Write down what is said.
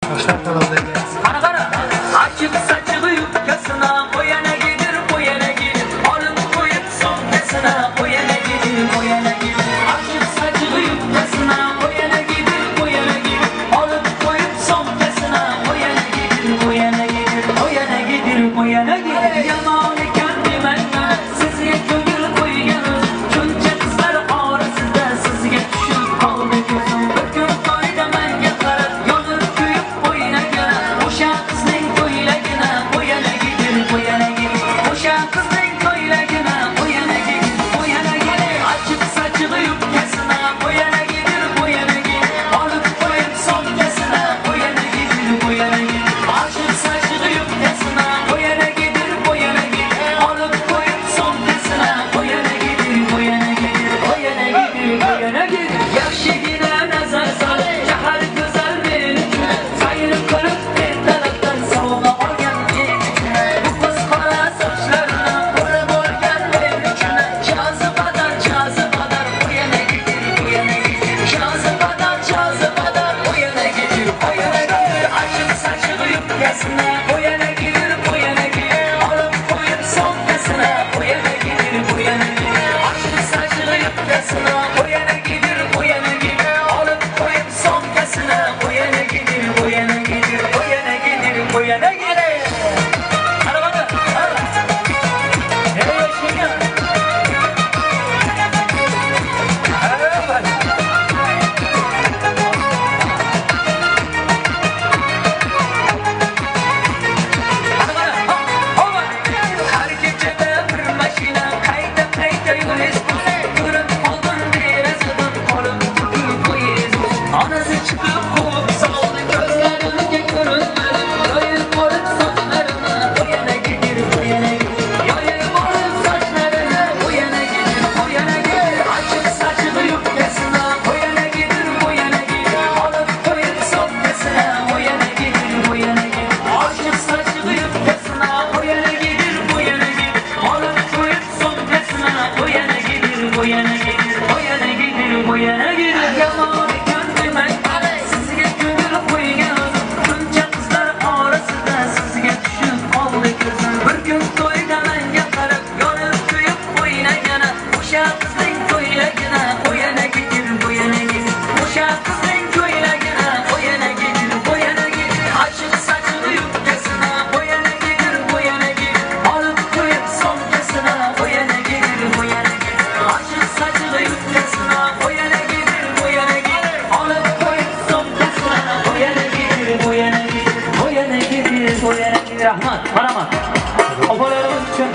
Qara qara, açık saçılı yubkasına, o yana gelir, bu yana gelir. Alıp koyup sofrasına, o yana gelir, bu yana gelir. Açık saçılı yubkasına, o yana gelir, bu yana gelir. Alıp koyup sofrasına, o yana gelir, bu yana gelir. O yana gelir, bu yana gelir. Yaman kendi benden, sizge gönül koyganız. Şunca kızlar arasında sizge düşüp kaldı gözüm. Bir gün koyda menge qarab, yolur kuyup boyuna gana. O'sha qizning ko'ylagina, o yana gelir, bu yana gelir. O'sha qizning ko'ylagina, o yana gelir, bu yana gelir. Açık saçılı yubkasına, o yana gelir, bu yana gelir. Alıp koyup sofrasına, o yana gelir, bu yana gelir. Açık saçılı yubkasına, o yana gelir, bu yana gelir. Alıp koyup sofrasına, o yana gelir, bu yana gelir. O yana gelir, bu yana gelir. Yaxshigina nazar solib, shahar go'zal men uchun. Sayilib qilib bir tarafdan sovg'a olgan men uchun. Bu qiz qora sochlarini o'rab olgan men uchun. Jozibadan, o yana gelir, bu yana gelir. Jozibadan, o yana gelir, o yana gelir. Açık saçılı yubkasına, o yana gelir, bu yana gelir. Alıp koyup sofrasına, o yana gelir, bu yana gelir. Açık saçılı yubkasına, o yana gelir, bu yana gelir. Alıp koyup sofrasına, o yana gelir, bu yana gelir. O yana gelir, bu yana gelir. Hadi bakalım. Nereye yaşayacağım? Her gecede bir maşina kayda kayda yürüz. Görüp oldun derazadan kolum tükürüp koyuz. Anası çıkıp kovup saldı gözlerine göründü. Yayıp olup saçlarına o yana gelir, bu yana gelir. Yayıp olup saçlarına o yana gelir, bu yana gelir. Açık saçılı yubkasına o yana gelir, bu yana gelir. Alıp koyup sofrasına o yana gelir, bu yana gelir. Açık saçılı yubkasına o yana gelir, bu yana gelir. Alıp koyup sofrasına o yana gelir, bu yana gelir. O yana gelir, bu yana gelir. Yaman gönlüme sizge gönül koyganız. Şuncha qizlar orasida sizge tushib qoldi ko'zim. Bir kun to'yda menga qarab, yonib kuyib o'ynagana. O'sha qizning ko'ylagina, o yana gelir, bu yana gelir. O'sha qizning ko'ylagina, o yana gelir, bu yana gelir. Açık saçılı yubkasına, o yana gelir, bu yana gelir. Alıp koyup sofrasına, o yana gelir, bu yana gelir. Açık saçılı yubkasına, o yana gelir, bu yana gelir. Alıp koyup sofrasına, o yana gelir, bu yana gelir. O yana gelir, bu yana gelir. Rahmat, maramat. Opalarımız için